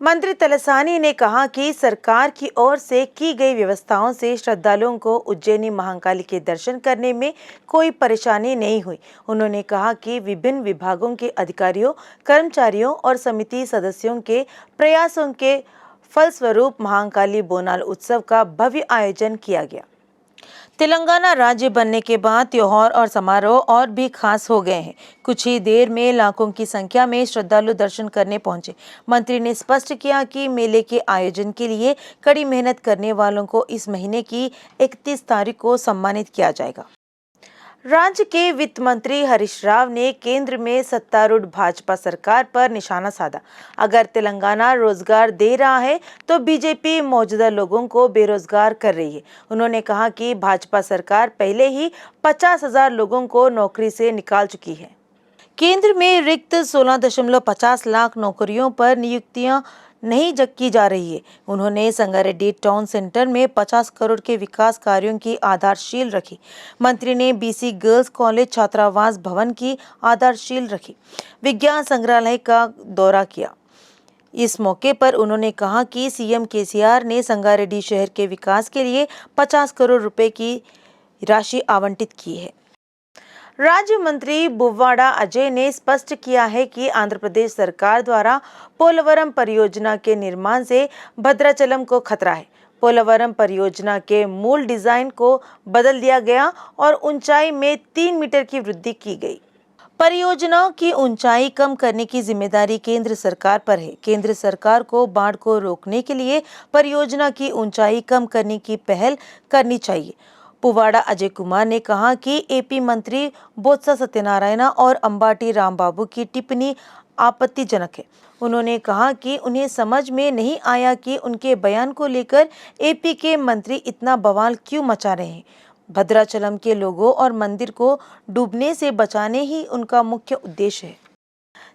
मंत्री तलसानी ने कहा कि सरकार की ओर से की गई व्यवस्थाओं से श्रद्धालुओं को उज्जैनी महाकाली के दर्शन करने में कोई परेशानी नहीं हुई। उन्होंने कहा कि विभिन्न विभागों के अधिकारियों, कर्मचारियों और समिति सदस्यों के प्रयासों के फलस्वरूप महाकाली बोनाल उत्सव का भव्य आयोजन किया गया। तेलंगाना राज्य बनने के बाद त्योहार और समारोह और भी खास हो गए हैं। कुछ ही देर में लाखों की संख्या में श्रद्धालु दर्शन करने पहुंचे। मंत्री ने स्पष्ट किया कि मेले के आयोजन के लिए कड़ी मेहनत करने वालों को इस महीने की 31 तारीख को सम्मानित किया जाएगा। राज्य के वित्त मंत्री हरीश राव ने केंद्र में सत्तारूढ़ भाजपा सरकार पर निशाना साधा। अगर तेलंगाना रोजगार दे रहा है तो बीजेपी मौजूदा लोगों को बेरोजगार कर रही है। उन्होंने कहा कि भाजपा सरकार पहले ही 50,000 लोगों को नौकरी से निकाल चुकी है। केंद्र में रिक्त 16.50 लाख नौकरियों पर नियुक्तियां नहीं की जा रही है। उन्होंने संगारेड्डी टाउन सेंटर में 50 करोड़ के विकास कार्यों की आधारशिला रखी। मंत्री ने बीसी गर्ल्स कॉलेज छात्रावास भवन की आधारशिला रखी। विज्ञान संग्रहालय का दौरा किया। इस मौके पर उन्होंने कहा कि सीएम केसीआर ने संगारेड्डी शहर के विकास के लिए 50 करोड़ रुपए की राशि आवंटित की है। राज्य मंत्री बुव्वाड़ा अजय ने स्पष्ट किया है कि आंध्र प्रदेश सरकार द्वारा पोलवरम परियोजना के निर्माण से भद्राचलम को खतरा है। पोलवरम परियोजना के मूल डिजाइन को बदल दिया गया और ऊंचाई में 3 मीटर की वृद्धि की गई। परियोजनाओं की ऊंचाई कम करने की जिम्मेदारी केंद्र सरकार पर है। केंद्र सरकार को बाढ़ को रोकने के लिए परियोजना की ऊंचाई कम करने की पहल करनी चाहिए। पुवाड़ा अजय कुमार ने कहा कि एपी मंत्री बोत्सा सत्यनारायण और अंबाटी रामबाबू की टिप्पणी आपत्तिजनक है। उन्होंने कहा कि उन्हें समझ में नहीं आया कि उनके बयान को लेकर एपी के मंत्री इतना बवाल क्यों मचा रहे हैं। भद्राचलम के लोगों और मंदिर को डूबने से बचाने ही उनका मुख्य उद्देश्य है।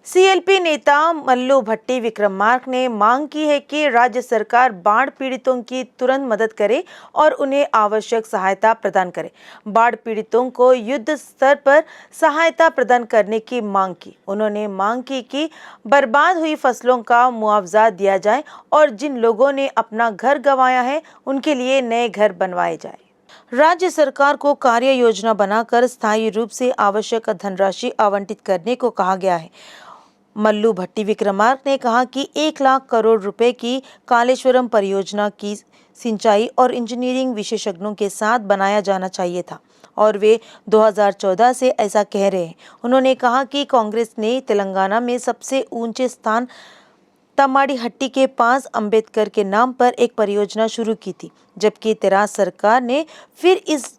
सीएलपी नेता मल्लू भट्टी विक्रमार्क ने मांग की है कि राज्य सरकार बाढ़ पीड़ितों की तुरंत मदद करे और उन्हें आवश्यक सहायता प्रदान करे। बाढ़ पीड़ितों को युद्ध स्तर पर सहायता प्रदान करने की मांग की। उन्होंने मांग की कि बर्बाद हुई फसलों का मुआवजा दिया जाए और जिन लोगों ने अपना घर गंवाया है उनके लिए नए घर बनवाए जाए। राज्य सरकार को कार्य योजना बनाकर स्थायी रूप से आवश्यक धनराशि आवंटित करने को कहा गया है। मल्लू भट्टी विक्रमार्क ने कहा कि 1 लाख करोड़ रुपए की कालेश्वरम परियोजना की सिंचाई और इंजीनियरिंग विशेषज्ञों के साथ बनाया जाना चाहिए था और वे 2014 से ऐसा कह रहे हैं। उन्होंने कहा कि कांग्रेस ने तेलंगाना में सबसे ऊंचे स्थान तमाड़ीहट्टी के पास अंबेडकर के नाम पर एक परियोजना शुरू की थी, जबकि तेरास सरकार ने फिर इस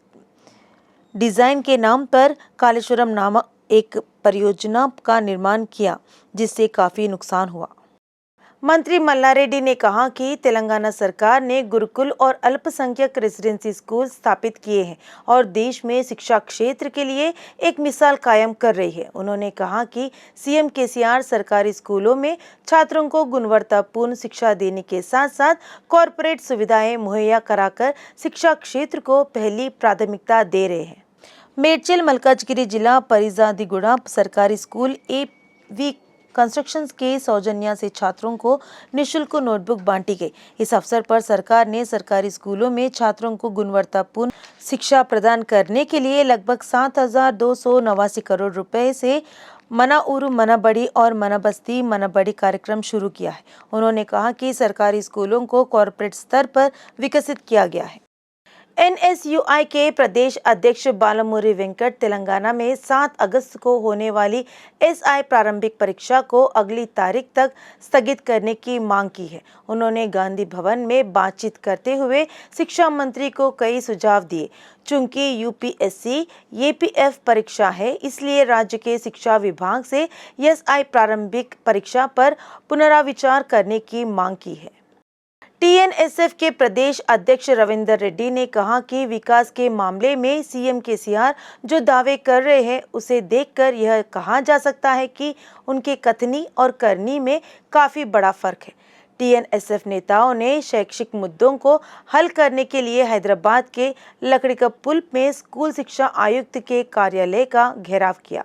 डिजाइन के नाम पर कालेश्वरम नामक एक परियोजना का निर्माण किया, जिससे काफी नुकसान हुआ। मंत्री मल्लारेड्डी ने कहा कि तेलंगाना सरकार ने गुरुकुल और अल्पसंख्यक रेसिडेंसी स्कूल स्थापित किए हैं और देश में शिक्षा क्षेत्र के लिए एक मिसाल कायम कर रही है। उन्होंने कहा कि सीएम केसीआर सरकारी स्कूलों में छात्रों को गुणवत्तापूर्ण शिक्षा देने के साथ साथ कॉरपोरेट सुविधाएं मुहैया कराकर शिक्षा क्षेत्र को पहली प्राथमिकता दे रहे हैं। मेडचल मलकाजगिरी जिला परिजादिगुड़ा सरकारी स्कूल एवी कंस्ट्रक्शंस के सौजन्य से छात्रों को निःशुल्क नोटबुक बांटी गई। इस अवसर पर सरकार ने सरकारी स्कूलों में छात्रों को गुणवत्तापूर्ण शिक्षा प्रदान करने के लिए लगभग 7,289 करोड़ रुपए से मनाउरु मनबड़ी और मनबस्ती मनबड़ी कार्यक्रम शुरू किया है। उन्होंने कहा कि सरकारी स्कूलों को कॉर्पोरेट स्तर पर विकसित किया गया है। एनएसयूआई के प्रदेश अध्यक्ष बालमुरली वेंकट तेलंगाना में 7 अगस्त को होने वाली एसआई प्रारंभिक परीक्षा को अगली तारीख तक स्थगित करने की मांग की है। उन्होंने गांधी भवन में बातचीत करते हुए शिक्षा मंत्री को कई सुझाव दिए। चूंकि यूपीएससी एपीएफ परीक्षा है, इसलिए राज्य के शिक्षा विभाग से एसआई प्रारंभिक परीक्षा पर पुनराविचार करने की मांग की है। टीएनएसएफ के प्रदेश अध्यक्ष रविंदर रेड्डी ने कहा कि विकास के मामले में सीएम केसीआर जो दावे कर रहे हैं उसे देखकर यह कहा जा सकता है कि उनके कथनी और करनी में काफी बड़ा फर्क है। टीएनएसएफ नेताओं ने शैक्षिक मुद्दों को हल करने के लिए हैदराबाद के लकड़ी का पुल में स्कूल शिक्षा आयुक्त के कार्यालय का घेराव किया।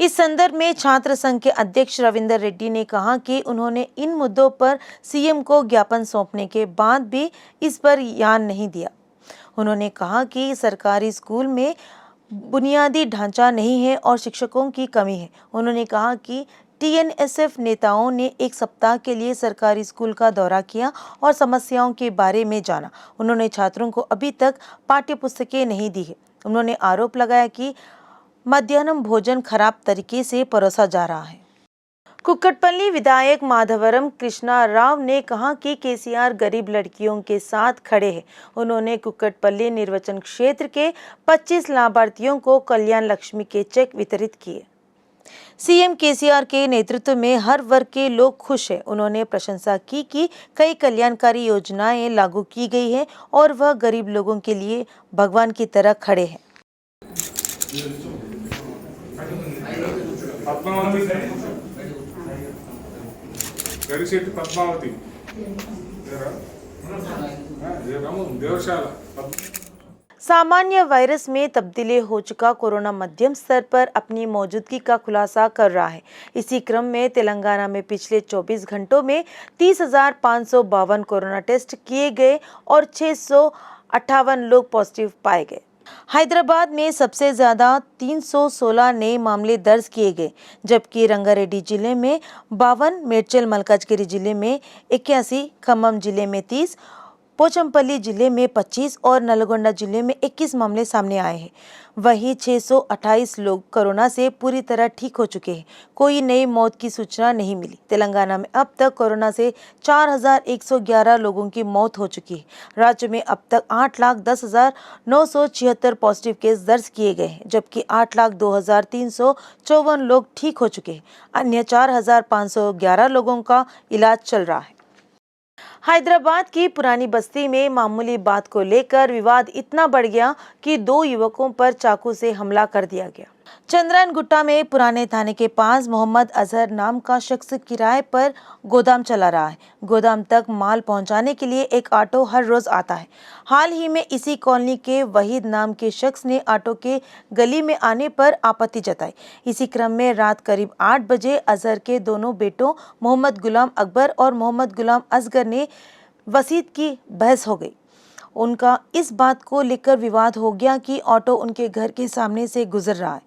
इस संदर्भ में छात्र संघ के अध्यक्ष रविंदर रेड्डी ने कहा कि उन्होंने इन मुद्दों पर सीएम को ज्ञापन सौंपने के बाद भी इस पर ध्यान नहीं दिया। उन्होंने कहा कि सरकारी स्कूल में बुनियादी ढांचा नहीं है और शिक्षकों की कमी है। उन्होंने कहा कि टीएनएसएफ नेताओं ने एक सप्ताह के लिए सरकारी स्कूल का दौरा किया और समस्याओं के बारे में जाना। उन्होंने छात्रों को अभी तक पाठ्य पुस्तकें नहीं दी है। उन्होंने आरोप लगाया कि मध्याह्न भोजन खराब तरीके से परोसा जा रहा है। कुक्कटपल्ली विधायक माधवरम कृष्णा राव ने कहा कि केसीआर गरीब लड़कियों के साथ खड़े हैं। उन्होंने कुक्कटपल्ली निर्वाचन क्षेत्र के 25 लाभार्थियों को कल्याण लक्ष्मी के चेक वितरित किए। सीएम केसीआर के नेतृत्व में हर वर्ग के लोग खुश हैं। उन्होंने प्रशंसा की कि कई कल्याणकारी योजनाएं लागू की गई हैं और वह गरीब लोगों के लिए भगवान की तरह खड़े हैं। गरीशेट्टी पद्मावती सामान्य वायरस में तब्दीली हो चुका कोरोना मध्यम स्तर पर अपनी मौजूदगी का खुलासा कर रहा है। इसी क्रम में तेलंगाना में पिछले 24 घंटों में 30,552 कोरोना टेस्ट किए गए और 658 लोग पॉजिटिव पाए गए। हैदराबाद में सबसे ज़्यादा 316 नए मामले दर्ज किए गए, जबकि रंगारेड्डी जिले में 52, मेड्चल मल्काजगिरी जिले में 81, खम्मम जिले में 30, पोचमपल्ली जिले में 25 और नलगोंडा जिले में 21 मामले सामने आए हैं। वहीं 628 लोग कोरोना से पूरी तरह ठीक हो चुके हैं। कोई नई मौत की सूचना नहीं मिली। तेलंगाना में अब तक कोरोना से 4,111 लोगों की मौत हो चुकी है। राज्य में अब तक 8,10,976 पॉजिटिव केस दर्ज किए गए हैं, जबकि 8,02,354 लोग ठीक हो चुके हैं। अन्य 4,511 लोगों का इलाज चल रहा है। हैदराबाद की पुरानी बस्ती में मामूली बात को लेकर विवाद इतना बढ़ गया कि 2 युवकों पर चाकू से हमला कर दिया गया। चंद्रायन गुट्टा में पुराने थाने के पास मोहम्मद अजहर नाम का शख्स किराए पर गोदाम चला रहा है। गोदाम तक माल पहुंचाने के लिए एक ऑटो हर रोज आता है। हाल ही में इसी कॉलोनी के वहीद नाम के शख्स ने ऑटो के गली में आने पर आपत्ति जताई। इसी क्रम में रात करीब 8 बजे अजहर के दोनों बेटों मोहम्मद गुलाम अकबर और मोहम्मद गुलाम असगर ने वसीयत की बहस हो गई। उनका इस बात को लेकर विवाद हो गया कि ऑटो उनके घर के सामने से गुजर रहा है।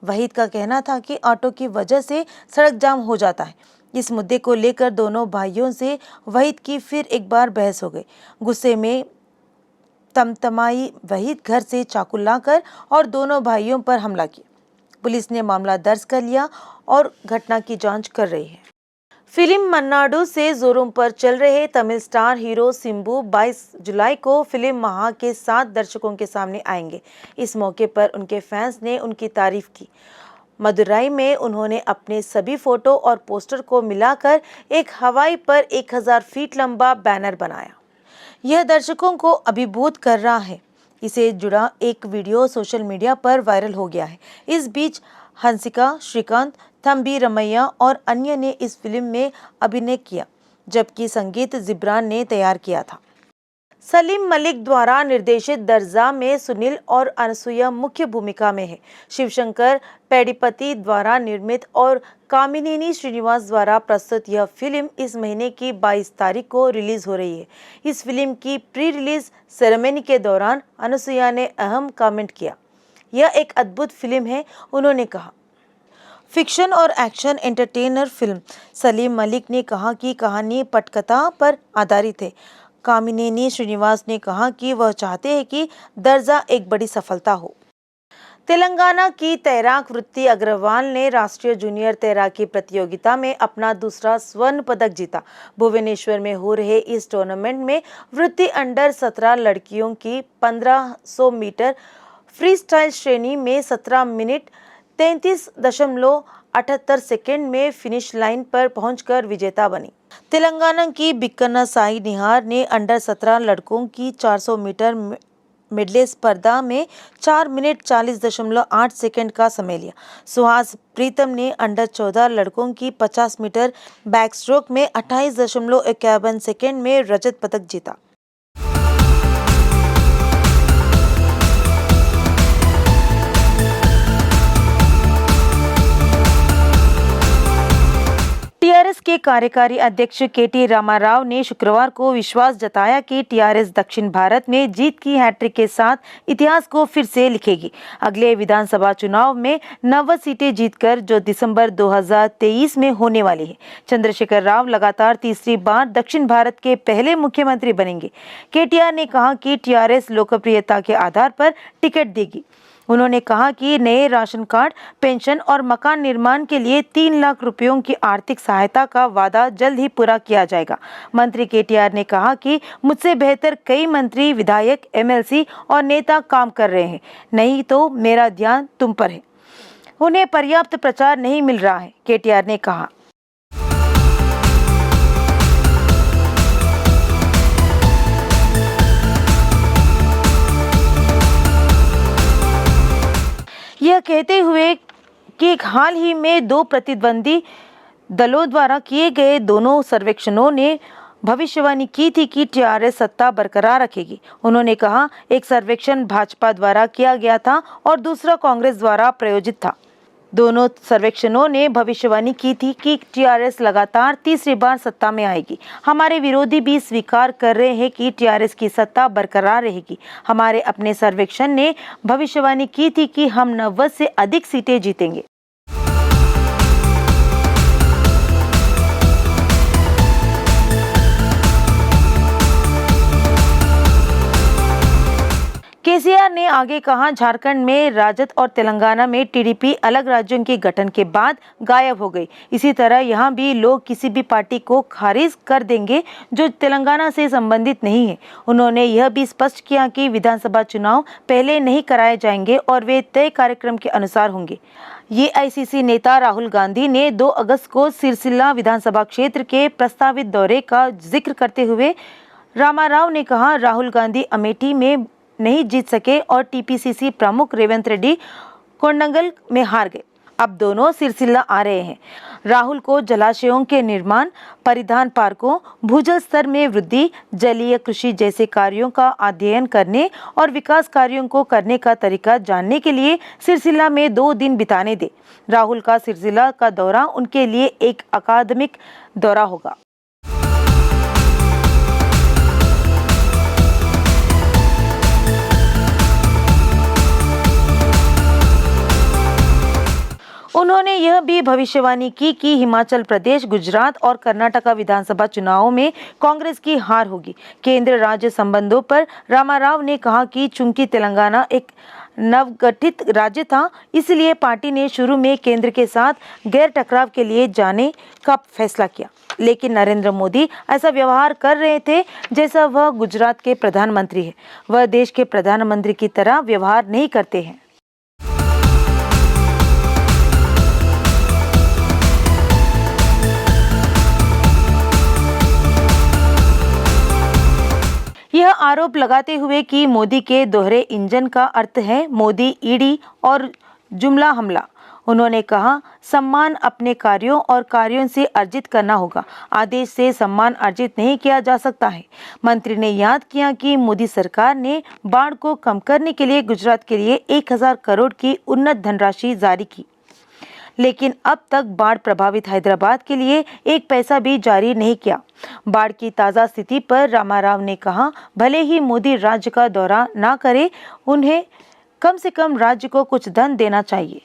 वहीद का कहना था कि ऑटो की वजह से सड़क जाम हो जाता है। इस मुद्दे को लेकर दोनों भाइयों से वहीद की फिर एक बार बहस हो गई। गुस्से में तमतमाई वहीद घर से चाकू लाकर और दोनों भाइयों पर हमला किया। पुलिस ने मामला दर्ज कर लिया और घटना की जांच कर रही है। फिल्म मन्नाडु से जोरों पर चल रहे तमिल स्टार हीरो सिंबू 22 जुलाई को फिल्म महा के साथ दर्शकों के सामने आएंगे। इस मौके पर उनके फैंस ने उनकी तारीफ की। मदुराई में उन्होंने अपने सभी फोटो और पोस्टर को मिलाकर एक हवाई पर 1000 फीट लंबा बैनर बनाया। यह दर्शकों को अभिभूत कर रहा है। इसे जुड़ा एक वीडियो सोशल मीडिया पर वायरल हो गया है। इस बीच हंसिका, श्रीकांत, थम्बी रमैया और अन्य ने इस फिल्म में अभिनय किया, जबकि संगीत जिब्रान ने तैयार किया था। सलीम मलिक द्वारा निर्देशित दर्जा में सुनील और अनसुया मुख्य भूमिका में है। शिवशंकर पेडिपति द्वारा निर्मित और कामिनेनी श्रीनिवास द्वारा प्रस्तुत यह फिल्म इस महीने की 22 तारीख को रिलीज हो रही है। इस फिल्म की प्री रिलीज सेरेमनी के दौरान अनसुया ने अहम कमेंट किया। यह एक अद्भुत फिल्म है, उन्होंने कहा। फिक्शन और action entertainer film. Salim Malik ने कहा कि कहानी पटकथा पर आधारित है। कामिनेनी श्रीनिवास ने कहा कि वह चाहते हैं कि दर्जा एक बड़ी सफलता हो। तेलंगाना की तैराक वृत्ति अग्रवाल ने राष्ट्रीय जूनियर तैराकी प्रतियोगिता में अपना दूसरा स्वर्ण पदक जीता। भुवनेश्वर में हो रहे इस टूर्नामेंट में वृत्ति अंडर 17 लड़कियों की 1500 मीटर फ्री स्टाइल श्रेणी में 17 मिनट 33.78 सेकेंड में फिनिश लाइन पर पहुंचकर विजेता बनी। तेलंगाना की बिक्कना साई निहार ने अंडर 17 लड़कों की 400 मीटर मिडले स्पर्धा में 4 मिनट 40.8 सेकेंड का समय लिया। सुहास प्रीतम ने अंडर 14 लड़कों की 50 मीटर बैक स्ट्रोक में 28.51 सेकेंड में रजत पदक जीता। कांग्रेस के कार्यकारी अध्यक्ष केटी रामाराव ने शुक्रवार को विश्वास जताया कि टीआरएस दक्षिण भारत में जीत की हैट्रिक के साथ इतिहास को फिर से लिखेगी। अगले विधानसभा चुनाव में 90 सीटें जीतकर जो दिसंबर 2023 में होने वाली है। चंद्रशेखर राव लगातार तीसरी बार दक्षिण भारत के पहले मुख्यमंत्री बनेंगे। केटीआर ने कहा कि टीआरएस लोकप्रियता के आधार पर टिकट देगी। उन्होंने कहा कि नए राशन कार्ड, पेंशन और मकान निर्माण के लिए 3 लाख रुपयों की आर्थिक सहायता का वादा जल्द ही पूरा किया जाएगा। मंत्री केटीआर ने कहा कि मुझसे बेहतर कई मंत्री, विधायक, एमएलसी और नेता काम कर रहे हैं, नहीं तो मेरा ध्यान तुम पर है। उन्हें पर्याप्त प्रचार नहीं मिल रहा है, केटीआर ने कहा। यह कहते हुए कि हाल ही में 2 प्रतिद्वंदी दलों द्वारा किए गए दोनों सर्वेक्षणों ने भविष्यवाणी की थी कि टीआरएस सत्ता बरकरार रखेगी। उन्होंने कहा, एक सर्वेक्षण भाजपा द्वारा किया गया था और दूसरा कांग्रेस द्वारा प्रायोजित था। दोनों सर्वेक्षणों ने भविष्यवाणी की थी कि टीआरएस लगातार तीसरी बार सत्ता में आएगी। हमारे विरोधी भी स्वीकार कर रहे हैं कि टीआरएस की सत्ता बरकरार रहेगी। हमारे अपने सर्वेक्षण ने भविष्यवाणी की थी कि हम 90 से अधिक सीटें जीतेंगे। केसीआर ने आगे कहा, झारखंड में राजद और तेलंगाना में टीडीपी अलग राज्यों के गठन के बाद गायब हो गई। इसी तरह यहाँ भी लोग किसी भी पार्टी को खारिज कर देंगे जो तेलंगाना से संबंधित नहीं है। उन्होंने यह भी स्पष्ट किया कि विधानसभा चुनाव पहले नहीं कराए जाएंगे और वे तय कार्यक्रम के अनुसार होंगे। एआईसीसी नेता राहुल गांधी ने 2 अगस्त को सिरसिल्ला विधानसभा क्षेत्र के प्रस्तावित दौरे का जिक्र करते हुए रामाराव ने कहा, राहुल गांधी अमेठी में नहीं जीत सके और टीपीसीसी प्रमुख रेवंत रेड्डी कोंडंगल में हार गए। अब दोनों सिरसिल्ला आ रहे हैं। राहुल को जलाशयों के निर्माण, परिधान पार्कों, भूजल स्तर में वृद्धि, जलीय कृषि जैसे कार्यों का अध्ययन करने और विकास कार्यों को करने का तरीका जानने के लिए सिरसिल्ला में 2 दिन बिताने दे। राहुल का सिरसिल्ला का दौरा उनके लिए एक अकादमिक दौरा होगा। उन्होंने यह भी भविष्यवाणी की कि हिमाचल प्रदेश, गुजरात और कर्नाटका विधानसभा चुनावों में कांग्रेस की हार होगी। केंद्र राज्य संबंधों पर रामाराव ने कहा कि चूंकि तेलंगाना एक नवगठित राज्य था, इसलिए पार्टी ने शुरू में केंद्र के साथ गैर टकराव के लिए जाने का फैसला किया। लेकिन नरेंद्र मोदी ऐसा व्यवहार कर रहे थे जैसा वह गुजरात के प्रधानमंत्री है। वह देश के प्रधानमंत्री की तरह व्यवहार नहीं करते हैं। यह आरोप लगाते हुए कि मोदी के दोहरे इंजन का अर्थ है मोदी, ईडी और जुमला हमला। उन्होंने कहा, सम्मान अपने कार्यों और कार्यों से अर्जित करना होगा। आदेश से सम्मान अर्जित नहीं किया जा सकता है। मंत्री ने याद किया कि मोदी सरकार ने बाढ़ को कम करने के लिए गुजरात के लिए 1000 करोड़ की उन्नत धनराशि जारी की, लेकिन अब तक बाढ़ प्रभावित हैदराबाद के लिए 1 पैसा भी जारी नहीं किया। बाढ़ की ताज़ा स्थिति पर रामाराव ने कहा, भले ही मोदी राज्य का दौरा ना करे, उन्हें कम से कम राज्य को कुछ धन देना चाहिए।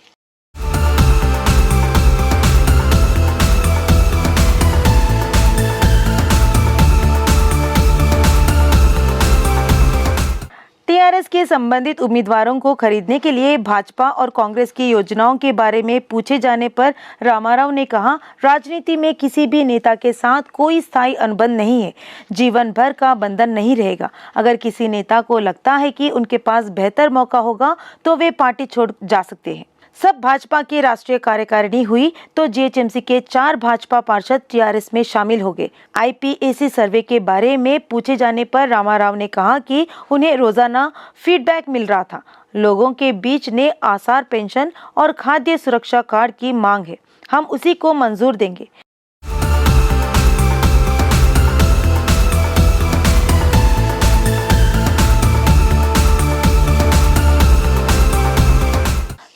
टीआरएस के संबंधित उम्मीदवारों को खरीदने के लिए भाजपा और कांग्रेस की योजनाओं के बारे में पूछे जाने पर रामाराव ने कहा, राजनीति में किसी भी नेता के साथ कोई स्थायी अनुबंध नहीं है, जीवन भर का बंधन नहीं रहेगा। अगर किसी नेता को लगता है कि उनके पास बेहतर मौका होगा तो वे पार्टी छोड़ जा सकते हैं। सब भाजपा की राष्ट्रीय कार्यकारिणी हुई तो जीएचएमसी के 4 भाजपा पार्षद टीआरएस में शामिल हो गए। आईपीएसी सर्वे के बारे में पूछे जाने पर रामाराव ने कहा कि उन्हें रोजाना फीडबैक मिल रहा था। लोगों के बीच ने आसार पेंशन और खाद्य सुरक्षा कार्ड की मांग है, हम उसी को मंजूर देंगे।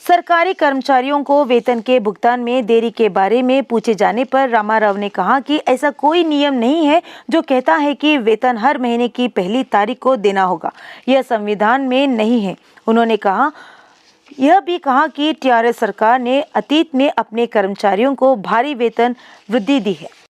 सरकारी सरकारी कर्मचारियों को वेतन के भुगतान में देरी के बारे में पूछे जाने पर रामाराव ने कहा कि ऐसा कोई नियम नहीं है जो कहता है कि वेतन हर महीने की पहली तारीख को देना होगा। यह संविधान में नहीं है। उन्होंने यह भी कहा कि टीआरएस सरकार ने अतीत में अपने कर्मचारियों को भारी वेतन वृद्धि दी है।